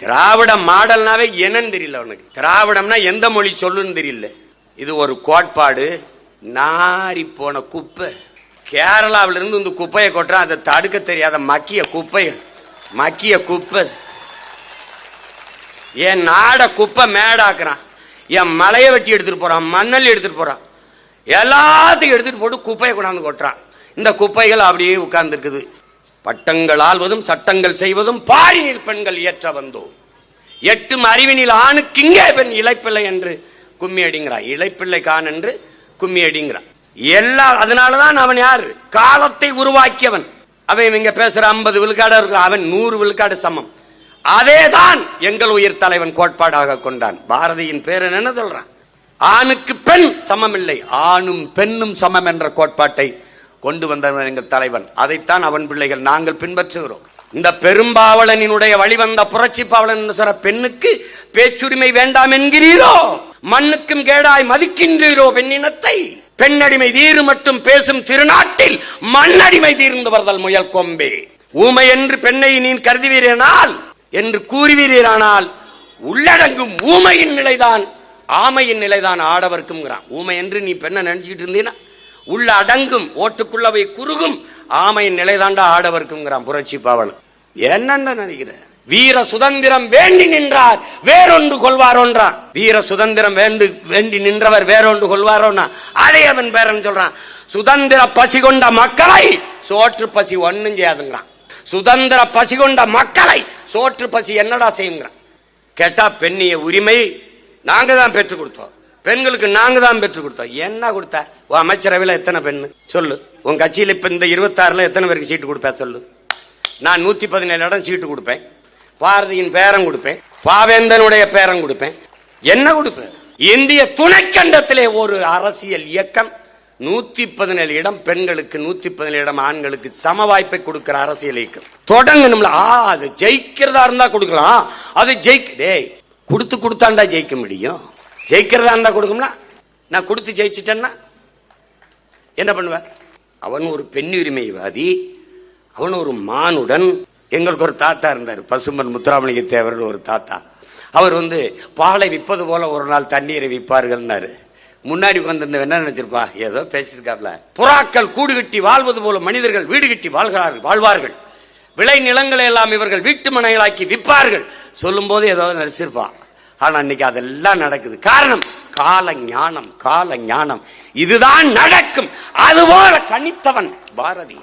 திராவிட மாடல்னாவே என்னன்னு தெரியல அவனுக்கு. திராவிடம்னா எந்த மொழி சொல்லுன்னு தெரியல. இது ஒரு கோட்பாடு. நாரி போன குப்பை. கேரளாவில இருந்து இந்த குப்பையை கொட்டுறான். அதை தடுக்க தெரியாத மக்கிய குப்பைகள். மக்கிய குப்பை. என் நாட குப்பை மேடாக்குறான். என் மலையை வெட்டி எடுத்துட்டு போறான். மண்ணல் எடுத்துட்டு போறான். எல்லாத்தையும் எடுத்துட்டு போட்டு குப்பையை கொண்டாந்து கொட்டுறான். இந்த குப்பைகள் அப்படியே உட்கார்ந்து இருக்குது. பட்டங்கள் ஆள்வதும் சட்டங்கள் செய்வதும் பாரினில் பெண்கள் ஏற்ற வந்தோம். எட்டும் அறிவினில் ஆணுக்கு இங்கே பெண் இளைப்பிள்ளை என்று கும்மி அடிங்கிறான். இளைப்பிள்ளை கான் என்று கும்மி அடிங்கிறான். எல்லா அதனாலதான் அவன் யாரு? காலத்தை உருவாக்கியவன். அவன் இங்க பேசுற 50 விழுக்காடு இருக்கு. அவன் 100 விழுக்காடு சமம். அதேதான் எங்கள் உயிர் தலைவன் கோட்பாடாக கொண்டான். பாரதியின் பேர் என்ன சொல்றான்? ஆணுக்கு பெண் சமம் இல்லை, ஆணும் பெண்ணும் சமம் என்ற கோட்பாட்டை கொண்டு வந்தவன் எங்கள் தலைவன். அதைத்தான் அவன் பிள்ளைகள் நாங்கள் பின்பற்றுகிறோம். இந்த பெரும்பாவலனினுடைய வழிவந்த புரட்சி பாவலன் சொல்ற பெண்ணுக்கு பேச்சுரிமை வேண்டாம் என்கிறீரோ? மண்ணுக்கும் கேடாய் மதிக்கின்றீரோ பெண்ணினத்தை? பெண்ணடிமை தீரு மட்டும் பேசும் திருநாட்டில் மண்ணடிமை தீர்ந்து வருதல் முயல் கொம்பே. ஊமை என்று பெண்ணை நீ கருதுவீரேனால் என்று கூறுவீரானால் உள்ளடங்கும் ஊமையின் நிலைதான் ஆமையின் நிலைதான் ஆடவர்க்கும். ஊமை என்று நீ பெண்ணை நினைச்சுக்கிட்டு இருந்தீனா உள்ள அடங்கும், ஓட்டுக்குள்ளவை குறுகும் ஆமையின் நிலைதாண்டா ஆடவர்க்கும் புரட்சி பாவலன். என்னன்னு நினைக்கிற? வீர சுதந்திரம் வேண்டி நின்றார் வேறொன்று கொள்வாரோன்றான். வீர சுதந்திரம் வேண்டி நின்றவர் வேறொன்று கொள்வாரோன்னா அதை அவன் பேரன் சொல்றான். சுதந்திர பசி கொண்ட மக்களை சோற்று பசி ஒன்னும் செய்யாதுங்கிறான். சுதந்திர பசி கொண்ட மக்களை சோற்று பசி என்னடா செய்யுங்கிறான். கேட்டா பெண்ணிய உரிமை நாங்க தான் பெற்றுக் கொடுத்தோம். பெண்களுக்கு நாங்க தான் பெற்றுக் கொடுத்தோம். என்ன கொடுத்த? உன் அமைச்சரவையில் எத்தனை பெண்ணு சொல்லு? உன் கட்சியில் இப்ப இந்த 26ல எத்தனை பேருக்கு சீட்டு கொடுப்பேன் சொல்லு? நான் 117 இடம் சீட்டு கொடுப்பேன். பாரதியின் பேரம் கொடுப்பேன். பாவேந்தனுடைய பேரம் கொடுப்பேன். என்ன கொடுப்பேன்? இந்திய துணைக்கண்டத்திலே ஒரு அரசியல் இயக்கம் 117 இடம் பெண்களுக்கு, 117 இடம் ஆண்களுக்கு சம வாய்ப்பை கொடுக்கிற அரசியல் இயக்கம் தொடங்கணும்ல. அது ஜெயிக்கிறதா இருந்தா கொடுக்கலாம். அது கொடுத்தாண்டா ஜெயிக்க முடியும். ஜெயிக்கிறதா இருந்தா கொடுக்கும்ல. நான் கொடுத்து ஜெயிச்சிட்டேன்னா என்ன பண்ணுவேன்? அவன் ஒரு பெண் உரிமைவாதி, அவன் ஒரு மானுடன். எங்களுக்கு ஒரு தாத்தா இருந்தார், பசும்பன் முத்துராமலிங்க தேவர் ஒரு தாத்தா. அவர் பாலை விற்பது போல ஒரு நாள் தண்ணீரை விற்பார்கள்னாரு. முன்னாடி உட்கார்ந்து என்ன நினைச்சிருப்பா? ஏதோ பேசியிருக்காப்ல. புறாக்கள் கூடு கட்டி வாழ்வது போல மனிதர்கள் வீடு கட்டி வாழ்வார்கள். விளை நிலங்களை எல்லாம் இவர்கள் வீட்டு மனைகளாக்கி விற்பார்கள் சொல்லும் போது ஏதோ நினைச்சிருப்பான். ஆனா இன்னைக்கு அதெல்லாம் நடக்குது. காரணம் கால ஞானம். கால ஞானம் இதுதான் நடக்கும். அதுபோல கணித்தவன் பாரதி.